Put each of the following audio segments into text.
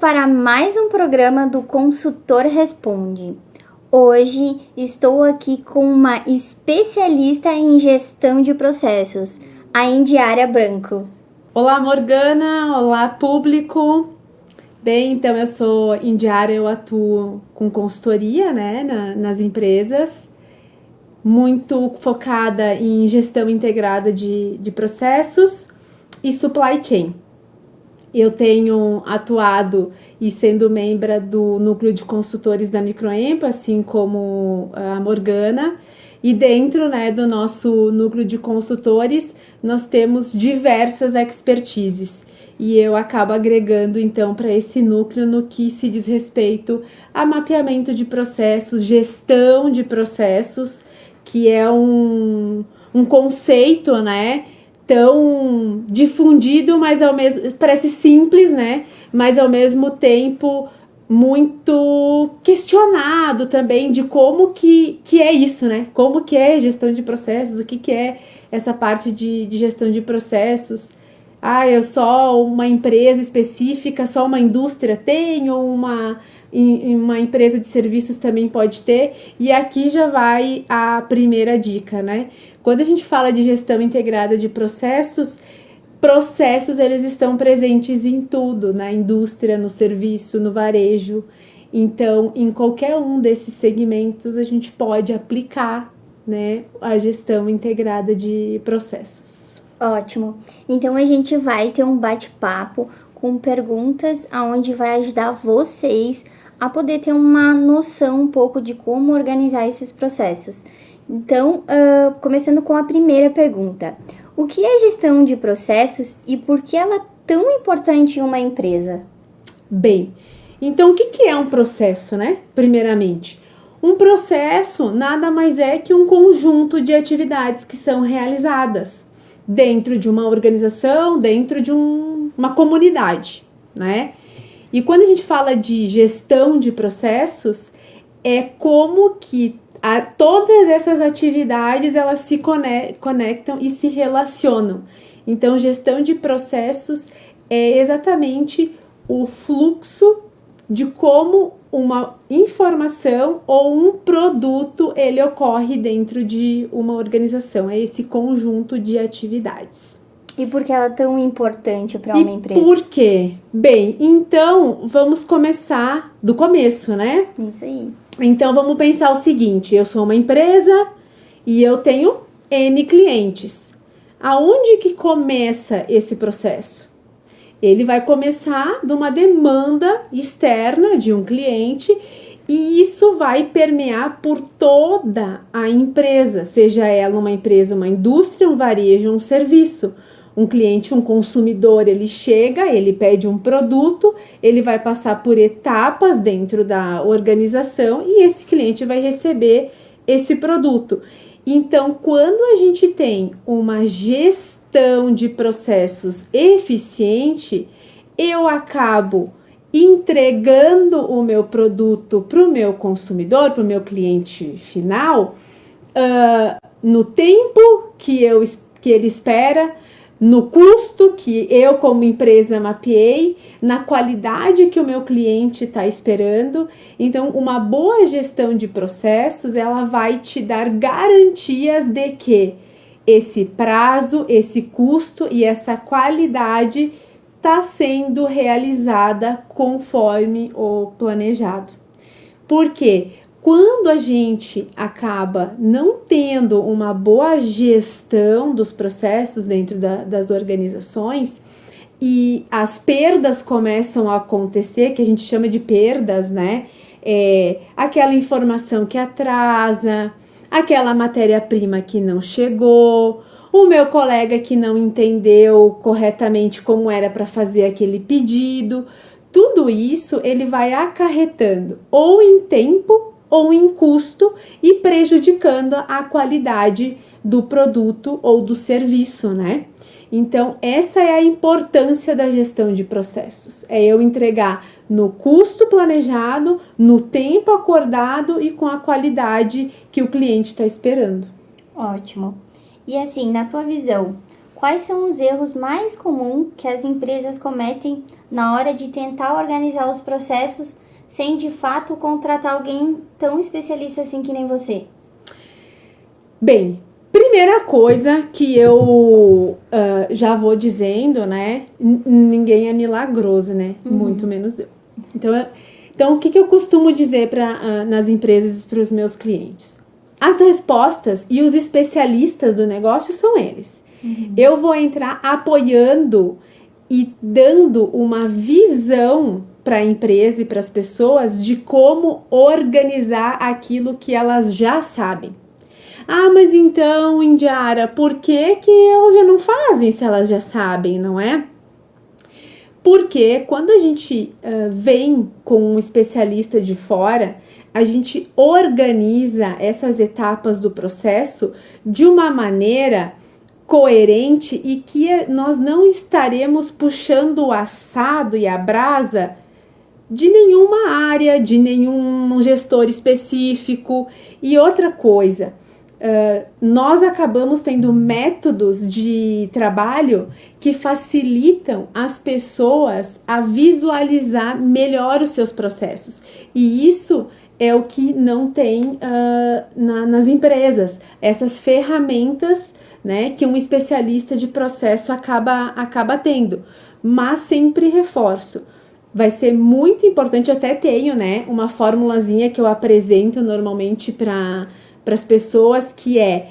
para mais um programa do Consultor Responde. Hoje estou aqui com uma especialista em gestão de processos, a Indiara Branco. Olá, Morgana! Olá, público! Bem, então eu sou Indiara, eu atuo com consultoria, nas empresas, muito focada em gestão integrada de processos e supply chain. Eu tenho atuado e sendo membro do núcleo de consultores da Microempa, assim como a Morgana. E dentro, do nosso núcleo de consultores, nós temos diversas expertises. E eu acabo agregando, então, para esse núcleo no que se diz respeito a mapeamento de processos, gestão de processos, que é um conceito, tão difundido, mas ao mesmo parece simples, mas ao mesmo tempo muito questionado também de como que é isso, Como que é gestão de processos, o que é essa parte de gestão de processos. Eu só uma empresa específica, só uma indústria tem, ou uma empresa de serviços também pode ter. E aqui já vai a primeira dica, Quando a gente fala de gestão integrada de processos eles estão presentes em tudo, na indústria, no serviço, no varejo. Então, em qualquer um desses segmentos, a gente pode aplicar, a gestão integrada de processos. Ótimo! Então, a gente vai ter um bate-papo com perguntas onde vai ajudar vocês a poder ter uma noção um pouco de como organizar esses processos. Então, começando com a primeira pergunta. O que é gestão de processos e por que ela é tão importante em uma empresa? Bem, então o que é um processo, Primeiramente, um processo nada mais é que um conjunto de atividades que são realizadas dentro de uma organização, dentro de uma comunidade, E quando a gente fala de gestão de processos, é como que todas essas atividades elas se conectam e se relacionam. Então, gestão de processos é exatamente o fluxo de como uma informação ou um produto ele ocorre dentro de uma organização. É esse conjunto de atividades. E por que ela é tão importante para uma empresa? Por quê? Bem, então vamos começar do começo, Isso aí. Então vamos pensar o seguinte, eu sou uma empresa e eu tenho N clientes. Aonde que começa esse processo? Ele vai começar de uma demanda externa de um cliente e isso vai permear por toda a empresa, seja ela uma empresa, uma indústria, um varejo, um serviço. Um cliente, um consumidor, ele chega, ele pede um produto, ele vai passar por etapas dentro da organização e esse cliente vai receber esse produto. Então, quando a gente tem uma gestão de processos eficiente, eu acabo entregando o meu produto para o meu consumidor, para o meu cliente final, no tempo que ele espera, no custo que eu como empresa mapeei, na qualidade que o meu cliente está esperando. Então, uma boa gestão de processos, ela vai te dar garantias de que esse prazo, esse custo e essa qualidade está sendo realizada conforme o planejado. Por quê? Quando a gente acaba não tendo uma boa gestão dos processos dentro das organizações e as perdas começam a acontecer, que a gente chama de perdas, aquela informação que atrasa, aquela matéria-prima que não chegou, o meu colega que não entendeu corretamente como era para fazer aquele pedido, tudo isso ele vai acarretando ou em tempo ou em custo e prejudicando a qualidade do produto ou do serviço, Então, essa é a importância da gestão de processos. É eu entregar no custo planejado, no tempo acordado e com a qualidade que o cliente está esperando. Ótimo. E assim, na tua visão, quais são os erros mais comuns que as empresas cometem na hora de tentar organizar os processos sem de fato contratar alguém tão especialista assim que nem você? Bem, primeira coisa que eu já vou dizendo, né? Ninguém é milagroso, né? Muito menos eu. Então o que eu costumo dizer nas empresas e para os meus clientes? As respostas e os especialistas do negócio são eles. Eu vou entrar apoiando e dando uma visão para a empresa e para as pessoas de como organizar aquilo que elas já sabem. Ah, mas então, Indiara, por que elas já não fazem se elas já sabem, não é? Porque quando a gente vem com um especialista de fora, a gente organiza essas etapas do processo de uma maneira coerente e que nós não estaremos puxando o assado e a brasa de nenhuma área, de nenhum gestor específico. E outra coisa, nós acabamos tendo métodos de trabalho que facilitam as pessoas a visualizar melhor os seus processos. E isso é o que não tem nas empresas, essas ferramentas, né, que um especialista de processo acaba tendo. Mas sempre reforço, vai ser muito importante, eu até tenho, né, uma formulazinha que eu apresento normalmente para as pessoas, que é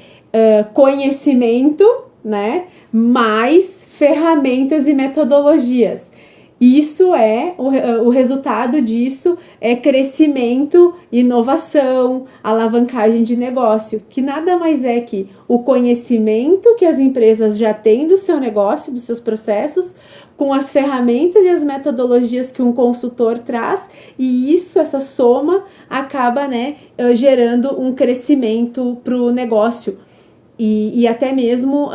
conhecimento, né, mais ferramentas e metodologias. Isso o resultado disso é crescimento, inovação, alavancagem de negócio, que nada mais é que o conhecimento que as empresas já têm do seu negócio, dos seus processos, com as ferramentas e as metodologias que um consultor traz, e essa soma acaba, né, gerando um crescimento para o negócio e até mesmo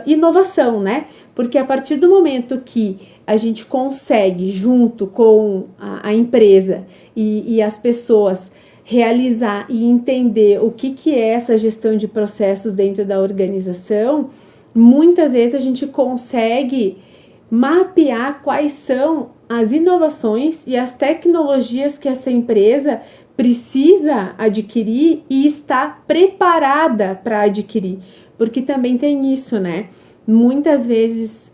inovação, né? Porque a partir do momento que a gente consegue, junto com a empresa e as pessoas, realizar e entender o que é essa gestão de processos dentro da organização, muitas vezes a gente consegue mapear quais são as inovações e as tecnologias que essa empresa precisa adquirir e está preparada para adquirir. Porque também tem isso, né? Muitas vezes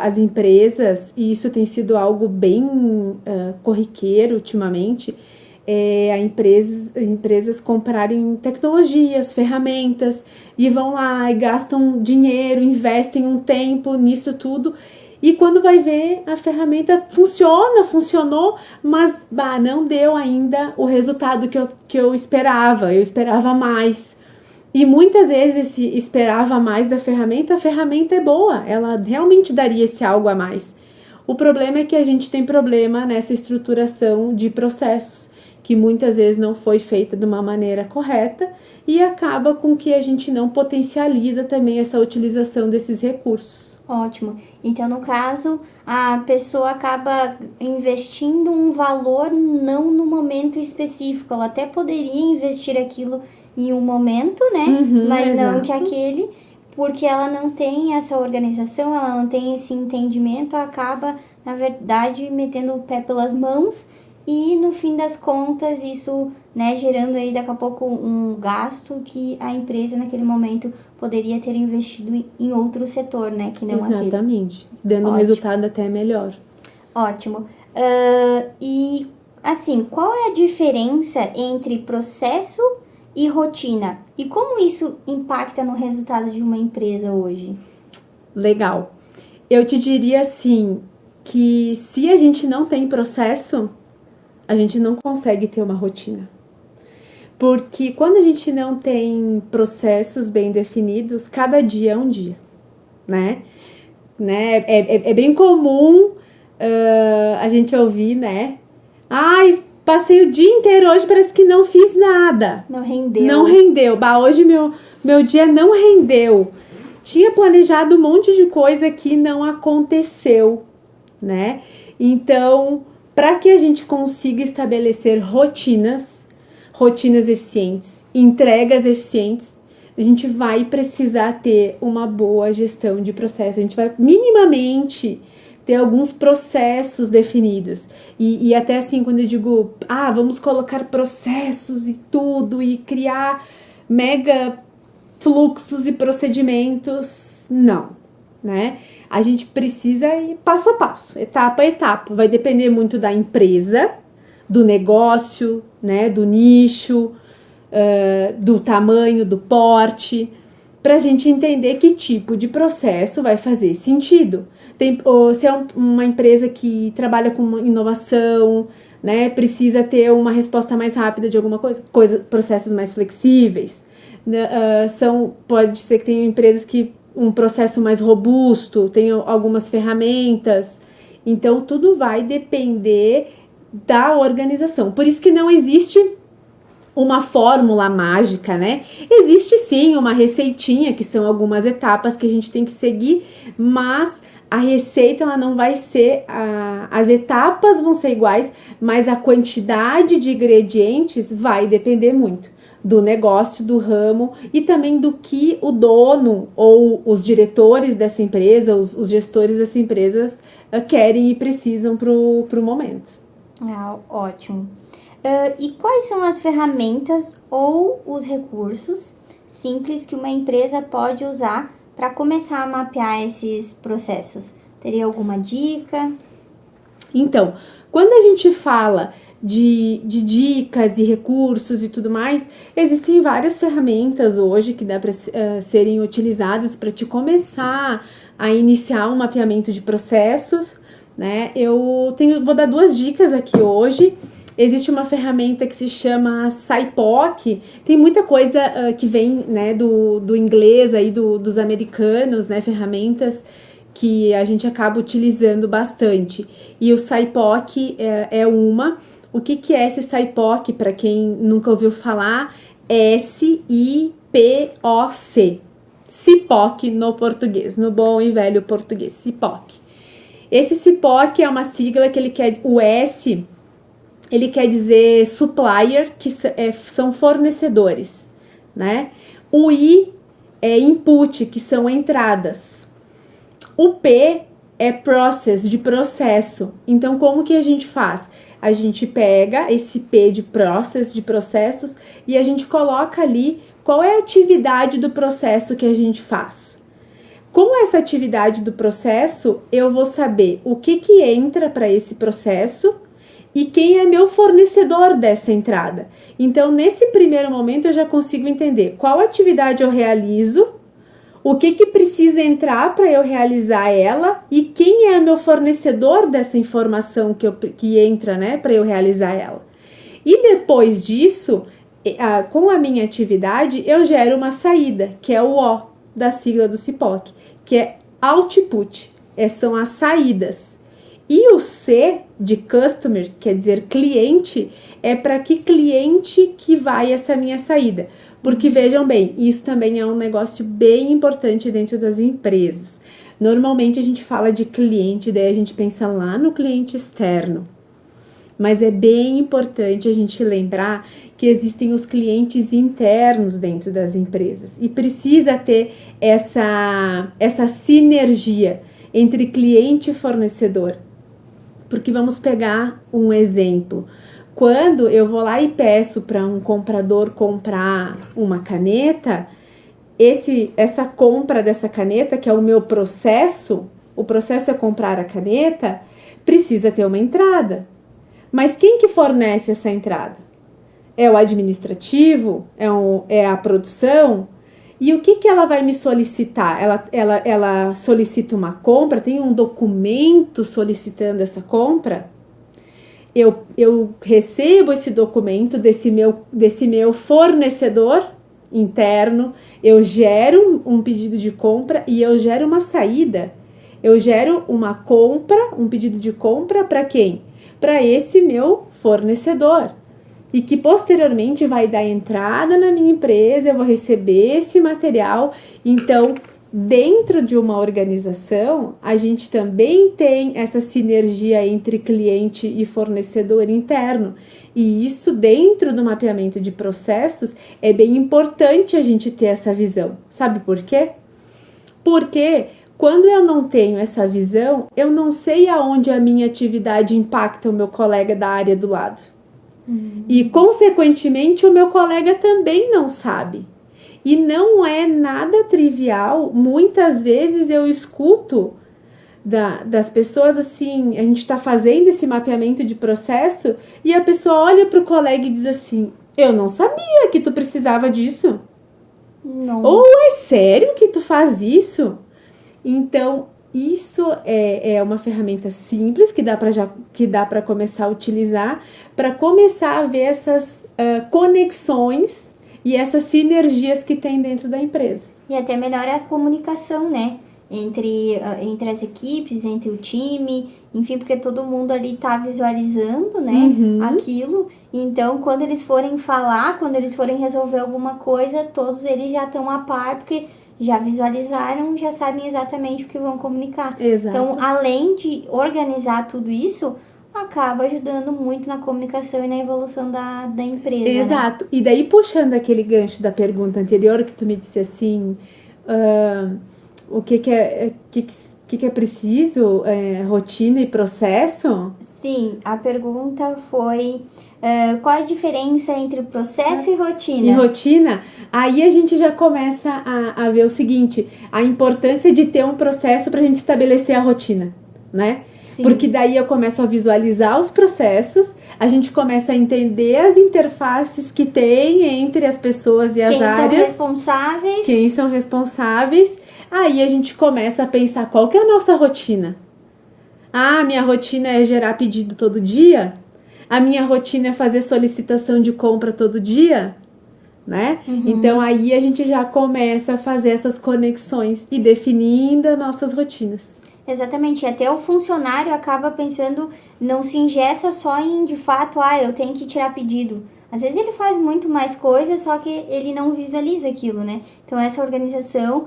as empresas, e isso tem sido algo bem corriqueiro ultimamente, empresas comprarem tecnologias, ferramentas, e vão lá e gastam dinheiro, investem um tempo nisso tudo, e quando vai ver, a ferramenta funcionou, mas não deu ainda o resultado que eu esperava mais. E muitas vezes se esperava mais da ferramenta, a ferramenta é boa, ela realmente daria esse algo a mais. O problema é que a gente tem problema nessa estruturação de processos, que muitas vezes não foi feita de uma maneira correta e acaba com que a gente não potencializa também essa utilização desses recursos. Ótimo. Então, no caso, a pessoa acaba investindo um valor não no momento específico. Ela até poderia investir aquilo em um momento, né? Mas exato. não que aquele, porque ela não tem essa organização, ela não tem esse entendimento, acaba, na verdade, metendo o pé pelas mãos e, no fim das contas, isso, né, gerando aí daqui a pouco um gasto que a empresa, naquele momento, poderia ter investido em outro setor, né? Que não aquele. Exatamente. Dando um resultado até melhor. Ótimo. E, assim, qual é a diferença entre processo e rotina? E como isso impacta no resultado de uma empresa hoje? Legal. Eu te diria assim, que se a gente não tem processo, a gente não consegue ter uma rotina. Porque quando a gente não tem processos bem definidos, cada dia é um dia, né? É bem comum a gente ouvir, né? Ai, passei o dia inteiro hoje, parece que não fiz nada. Não rendeu. Não rendeu. Hoje meu dia não rendeu. Tinha planejado um monte de coisa que não aconteceu, né? Então, para que a gente consiga estabelecer rotinas eficientes, entregas eficientes, a gente vai precisar ter uma boa gestão de processo. A gente vai minimamente ter alguns processos definidos. E até assim, quando eu digo, vamos colocar processos e tudo, e criar mega fluxos e procedimentos, não, né? A gente precisa ir passo a passo, etapa a etapa. Vai depender muito da empresa, do negócio, né? Do nicho, do tamanho, do porte, para a gente entender que tipo de processo vai fazer sentido. Se é uma empresa que trabalha com inovação, né, precisa ter uma resposta mais rápida de alguma coisa, processos mais flexíveis. Pode ser que tenham empresas que um processo mais robusto, tenham algumas ferramentas. Então, tudo vai depender da organização. Por isso que não existe uma fórmula mágica, né? Existe sim uma receitinha, que são algumas etapas que a gente tem que seguir, mas a receita ela não vai ser, as etapas vão ser iguais, mas a quantidade de ingredientes vai depender muito do negócio, do ramo e também do que o dono ou os diretores dessa empresa, os gestores dessa empresa querem e precisam pro momento. Ótimo. E quais são as ferramentas ou os recursos simples que uma empresa pode usar para começar a mapear esses processos? Teria alguma dica? Então, quando a gente fala de dicas e recursos e tudo mais, existem várias ferramentas hoje que dá para serem utilizadas para te começar a iniciar um mapeamento de processos, né? Vou dar 2 dicas aqui hoje. Existe uma ferramenta que se chama SciPoc. Tem muita coisa que vem, né, do inglês aí, dos americanos, né, ferramentas que a gente acaba utilizando bastante. E o SciPoc é uma. O que é esse SciPoc? Para quem nunca ouviu falar, SIPOC. SIPOC no português, no bom e velho português, SIPOC. Esse SIPOC é uma sigla que o S... ele quer dizer supplier, que são fornecedores, né? O I é input, que são entradas. O P é process, de processo. Então, como que a gente faz? A gente pega esse P de process, de processos, e a gente coloca ali qual é a atividade do processo que a gente faz. Com essa atividade do processo, eu vou saber o que entra para esse processo e quem é meu fornecedor dessa entrada. Então, nesse primeiro momento, eu já consigo entender qual atividade eu realizo, o que precisa entrar para eu realizar ela e quem é meu fornecedor dessa informação que entra, né, para eu realizar ela. E depois disso, com a minha atividade, eu gero uma saída, que é o O da sigla do SIPOC, que é output, são as saídas. E o C de customer, quer dizer cliente, é para que cliente que vai essa minha saída. Porque vejam bem, isso também é um negócio bem importante dentro das empresas. Normalmente a gente fala de cliente, daí a gente pensa lá no cliente externo. Mas é bem importante a gente lembrar que existem os clientes internos dentro das empresas. E precisa ter essa sinergia entre cliente e fornecedor. Porque vamos pegar um exemplo. Quando eu vou lá e peço para um comprador comprar uma caneta, essa compra dessa caneta, que é o meu processo, o processo é comprar a caneta, precisa ter uma entrada. Mas quem que fornece essa entrada? É o administrativo? É a produção? E o que ela vai me solicitar? Ela solicita uma compra? Tem um documento solicitando essa compra? Eu recebo esse documento desse meu fornecedor interno, eu gero um pedido de compra e eu gero uma saída. Eu gero uma compra, um pedido de compra para quem? Para esse meu fornecedor. E que posteriormente vai dar entrada na minha empresa, eu vou receber esse material. Então, dentro de uma organização, a gente também tem essa sinergia entre cliente e fornecedor interno. E isso, dentro do mapeamento de processos, é bem importante a gente ter essa visão. Sabe por quê? Porque quando eu não tenho essa visão, eu não sei aonde a minha atividade impacta o meu colega da área do lado. E, consequentemente, o meu colega também não sabe. E não é nada trivial. Muitas vezes eu escuto das pessoas assim, a gente está fazendo esse mapeamento de processo e a pessoa olha para o colega e diz assim, eu não sabia que tu precisava disso. Não. Ou é sério que tu faz isso? Então, isso é uma ferramenta simples que dá para começar a utilizar para começar a ver essas conexões e essas sinergias que tem dentro da empresa. E até melhora a comunicação, né? Entre as equipes, entre o time, enfim, porque todo mundo ali tá visualizando, né, aquilo. Então, quando eles forem falar, quando eles forem resolver alguma coisa, todos eles já estão a par, porque já visualizaram, já sabem exatamente o que vão comunicar. Exato. Então, além de organizar tudo isso, acaba ajudando muito na comunicação e na evolução da empresa. Exato. Né? E daí, puxando aquele gancho da pergunta anterior, que tu me disse assim, o que é preciso, rotina e processo? Sim, a pergunta foi qual a diferença entre processo e rotina? E rotina, aí a gente já começa a ver o seguinte, a importância de ter um processo para a gente estabelecer a rotina, né? Sim. Porque daí eu começo a visualizar os processos, a gente começa a entender as interfaces que tem entre as pessoas e as áreas. Quem são responsáveis. Aí a gente começa a pensar qual que é a nossa rotina. Ah, minha rotina é gerar pedido todo dia? A minha rotina é fazer solicitação de compra todo dia? Né? Então aí a gente já começa a fazer essas conexões e definindo as nossas rotinas. Exatamente, até o funcionário acaba pensando, não se engessa só em, de fato, eu tenho que tirar pedido. Às vezes ele faz muito mais coisas, só que ele não visualiza aquilo, né? Então essa organização,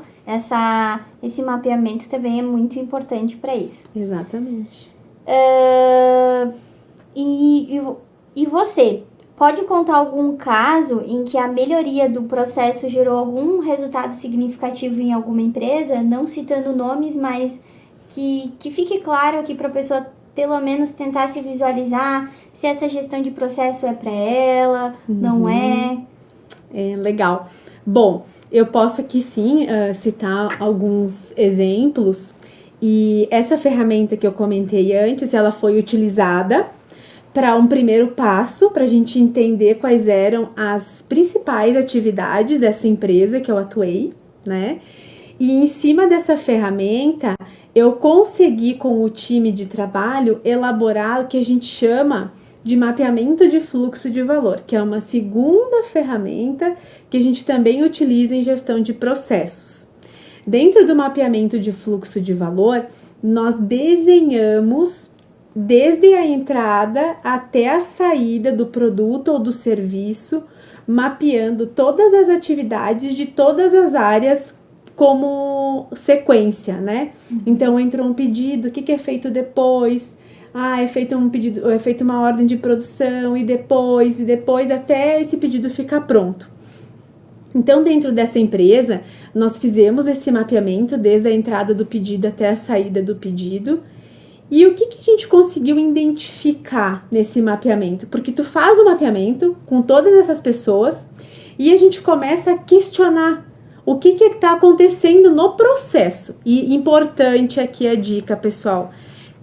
esse mapeamento também é muito importante para isso. Exatamente. E você, pode contar algum caso em que a melhoria do processo gerou algum resultado significativo em alguma empresa? Não citando nomes, mas que fique claro aqui para a pessoa pelo menos tentar se visualizar se essa gestão de processo é para ela, não é. É legal. Bom, eu posso aqui sim citar alguns exemplos e essa ferramenta que eu comentei antes, ela foi utilizada para um primeiro passo, para a gente entender quais eram as principais atividades dessa empresa que eu atuei, né? E em cima dessa ferramenta, eu consegui com o time de trabalho elaborar o que a gente chama de mapeamento de fluxo de valor, que é uma segunda ferramenta que a gente também utiliza em gestão de processos. Dentro do mapeamento de fluxo de valor, nós desenhamos desde a entrada até a saída do produto ou do serviço, mapeando todas as atividades de todas as áreas como sequência, né? Então, entrou um pedido, o que é feito depois? É feito um pedido, é feita uma ordem de produção e depois até esse pedido ficar pronto. Então, dentro dessa empresa, nós fizemos esse mapeamento desde a entrada do pedido até a saída do pedido. E o que a gente conseguiu identificar nesse mapeamento? Porque tu faz o mapeamento com todas essas pessoas e a gente começa a questionar o que está acontecendo no processo. E importante aqui a dica, pessoal,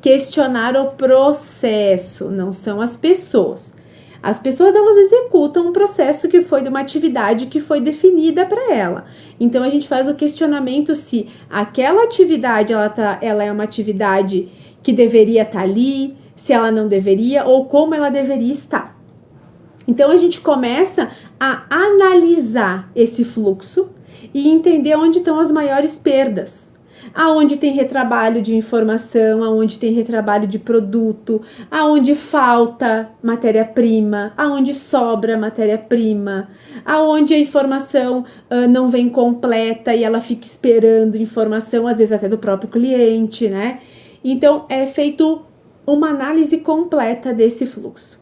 questionar o processo, não são as pessoas. As pessoas, elas executam um processo que foi de uma atividade que foi definida para ela. Então, a gente faz o questionamento se aquela atividade, ela é uma atividade que deveria estar ali, se ela não deveria ou como ela deveria estar. Então, a gente começa a analisar esse fluxo e entender onde estão as maiores perdas. Aonde tem retrabalho de informação, aonde tem retrabalho de produto, aonde falta matéria-prima, aonde sobra matéria-prima, aonde a informação não vem completa e ela fica esperando informação, às vezes até do próprio cliente, né? Então, é feito uma análise completa desse fluxo.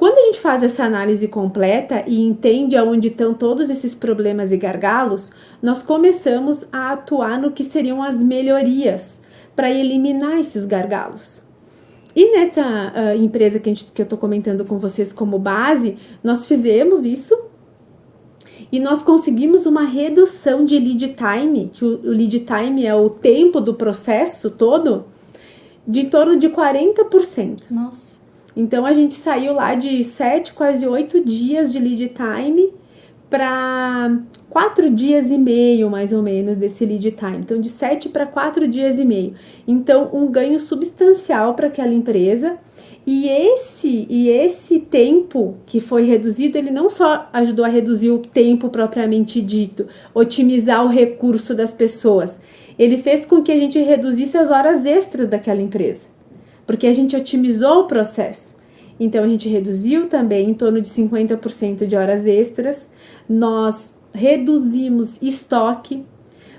Quando a gente faz essa análise completa e entende aonde estão todos esses problemas e gargalos, nós começamos a atuar no que seriam as melhorias para eliminar esses gargalos. E nessa empresa que eu estou comentando com vocês como base, nós fizemos isso e nós conseguimos uma redução de lead time, que o lead time é o tempo do processo todo, de em torno de 40%. Nossa. Então, a gente saiu lá de 7, quase 8 dias de lead time para 4 dias e meio, mais ou menos, desse lead time. Então, de 7 para 4 dias e meio. Então, um ganho substancial para aquela empresa. E esse tempo que foi reduzido, ele não só ajudou a reduzir o tempo propriamente dito, otimizar o recurso das pessoas. Ele fez com que a gente reduzisse as horas extras daquela empresa, porque a gente otimizou o processo. Então, a gente reduziu também em torno de 50% de horas extras. Nós reduzimos estoque,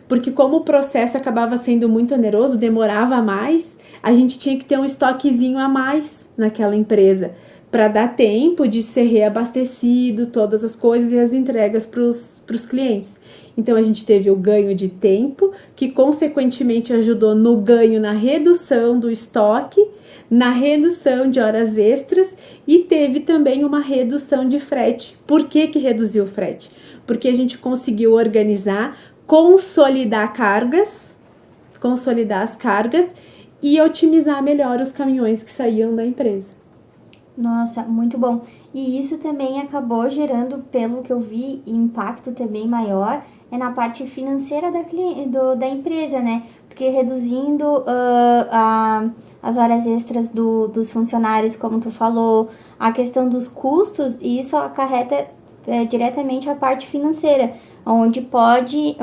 porque como o processo acabava sendo muito oneroso, demorava mais, a gente tinha que ter um estoquezinho a mais naquela empresa, para dar tempo de ser reabastecido, todas as coisas e as entregas para os clientes. Então, a gente teve o ganho de tempo, que consequentemente ajudou no ganho na redução do estoque, na redução de horas extras e teve também uma redução de frete. Por que reduziu o frete? Porque a gente conseguiu organizar, consolidar as cargas e otimizar melhor os caminhões que saíam da empresa. Nossa, muito bom. E isso também acabou gerando, pelo que eu vi, impacto também maior na parte financeira da empresa, né? Porque reduzindo as horas extras dos funcionários, como tu falou, a questão dos custos, e isso acarreta diretamente a parte financeira, onde pode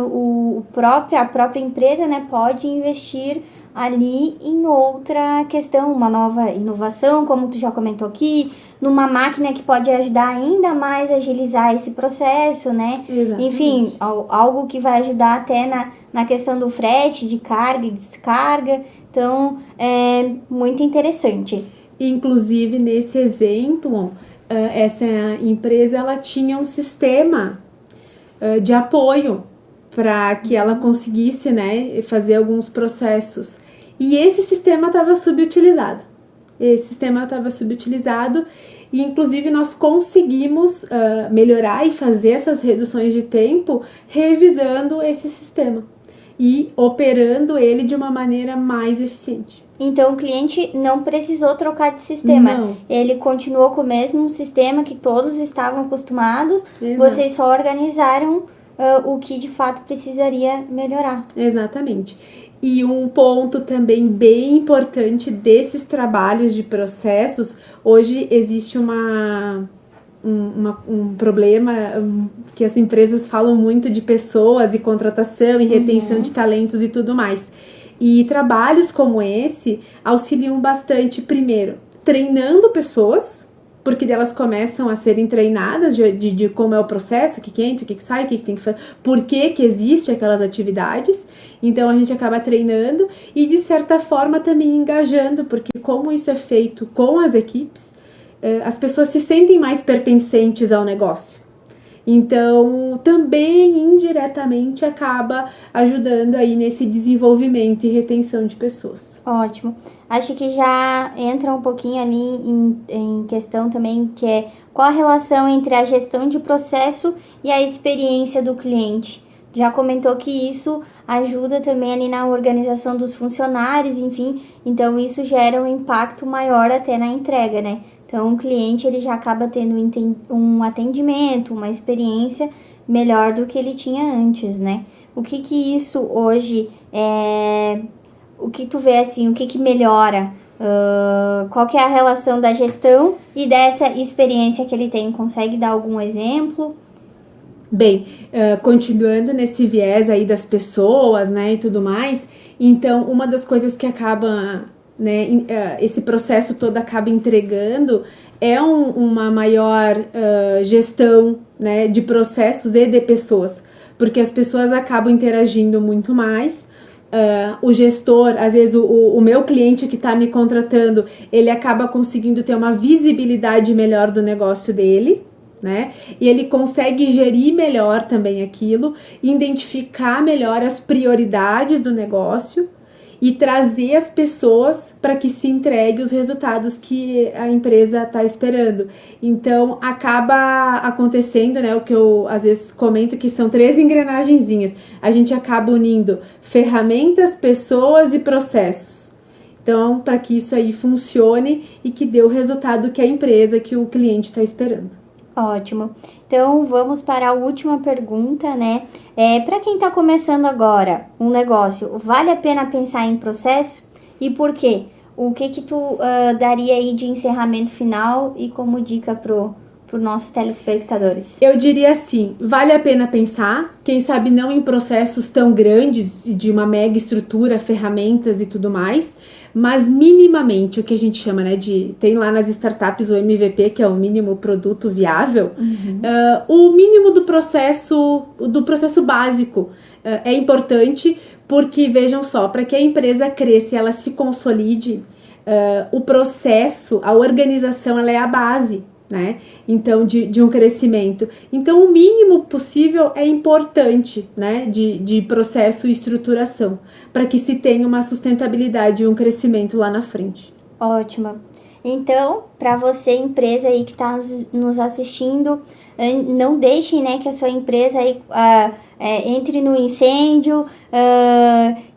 a própria empresa, né, pode investir ali em outra questão, uma nova inovação, como tu já comentou aqui, numa máquina que pode ajudar ainda mais a agilizar esse processo, né? Exatamente. Enfim, algo que vai ajudar até na questão do frete, de carga e descarga. Então, é muito interessante. Inclusive, nesse exemplo, essa empresa ela tinha um sistema de apoio para que ela conseguisse, né, fazer alguns processos. E esse sistema estava subutilizado. E, inclusive, nós conseguimos melhorar e fazer essas reduções de tempo revisando esse sistema e operando ele de uma maneira mais eficiente. Então, o cliente não precisou trocar de sistema. Não. Ele continuou com o mesmo sistema que todos estavam acostumados. Exato. Vocês só organizaram o que de fato precisaria melhorar. Exatamente. E um ponto também bem importante desses trabalhos de processos, hoje existe um problema que as empresas falam muito de pessoas e contratação e retenção de talentos e tudo mais. E trabalhos como esse auxiliam bastante, primeiro, treinando pessoas, porque elas começam a serem treinadas de como é o processo, o que entra, o que sai, o que tem que fazer, por que existe aquelas atividades. Então, a gente acaba treinando e, de certa forma, também engajando, porque como isso é feito com as equipes, as pessoas se sentem mais pertencentes ao negócio. Então, também, indiretamente, acaba ajudando aí nesse desenvolvimento e retenção de pessoas. Ótimo. Acho que já entra um pouquinho ali em questão também, que é qual a relação entre a gestão de processo e a experiência do cliente. Já comentou que isso ajuda também ali na organização dos funcionários, enfim, então isso gera um impacto maior até na entrega, né? Então, o cliente ele já acaba tendo um atendimento, uma experiência melhor do que ele tinha antes, né? O que isso hoje o que tu vê assim, o que melhora? Qual que é a relação da gestão e dessa experiência que ele tem? Consegue dar algum exemplo? Bem, continuando nesse viés aí das pessoas, né, e tudo mais, então uma das coisas que acaba, né, esse processo todo acaba entregando é uma maior gestão, né, de processos e de pessoas, porque as pessoas acabam interagindo muito mais o gestor, às vezes o meu cliente que está me contratando, ele acaba conseguindo ter uma visibilidade melhor do negócio dele, né? E ele consegue gerir melhor também aquilo, identificar melhor as prioridades do negócio e trazer as pessoas para que se entregue os resultados que a empresa está esperando. Então, acaba acontecendo, né, o que eu às vezes comento, que são 3 engrenagenzinhas. A gente acaba unindo ferramentas, pessoas e processos. Então, para que isso aí funcione e que dê o resultado que a empresa, que o cliente está esperando. Ótimo. Então, vamos para a última pergunta, né? Para quem está começando agora um negócio, vale a pena pensar em processo? E por quê? O que tu daria aí de encerramento final e como dica pro nossos telespectadores? Eu diria assim, vale a pena pensar, quem sabe não em processos tão grandes, de uma mega estrutura, ferramentas e tudo mais, mas minimamente o que a gente chama, né, tem lá nas startups o MVP, que é o mínimo produto viável, o mínimo do processo básico é importante, porque vejam só, para que a empresa cresça e ela se consolide, o processo, a organização, ela é a base, né? Então, de um crescimento. Então, o mínimo possível é importante, né? De processo e estruturação, para que se tenha uma sustentabilidade e um crescimento lá na frente. Ótimo. Então, para você, empresa aí que está nos assistindo, não deixem, né, que a sua empresa aí, entre no incêndio,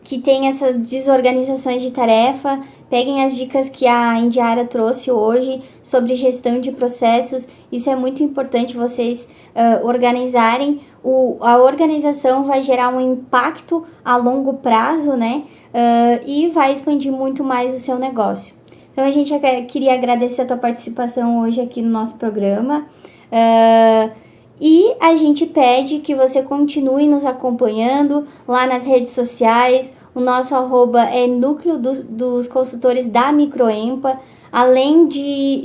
que tem essas desorganizações de tarefa. Peguem as dicas que a Indiara trouxe hoje sobre gestão de processos. Isso é muito importante vocês organizarem. A organização vai gerar um impacto a longo prazo, né? E vai expandir muito mais o seu negócio. Então, a gente queria agradecer a tua participação hoje aqui no nosso programa. E a gente pede que você continue nos acompanhando lá nas redes sociais. O nosso @ é Núcleo dos Consultores da Microempa. Além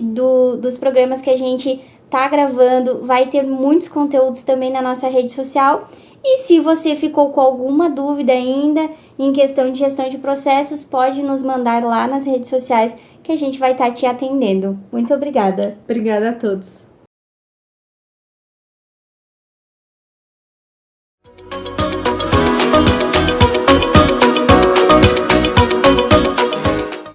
dos programas que a gente tá gravando, vai ter muitos conteúdos também na nossa rede social. E se você ficou com alguma dúvida ainda em questão de gestão de processos, pode nos mandar lá nas redes sociais que a gente vai estar te atendendo. Muito obrigada. Obrigada a todos.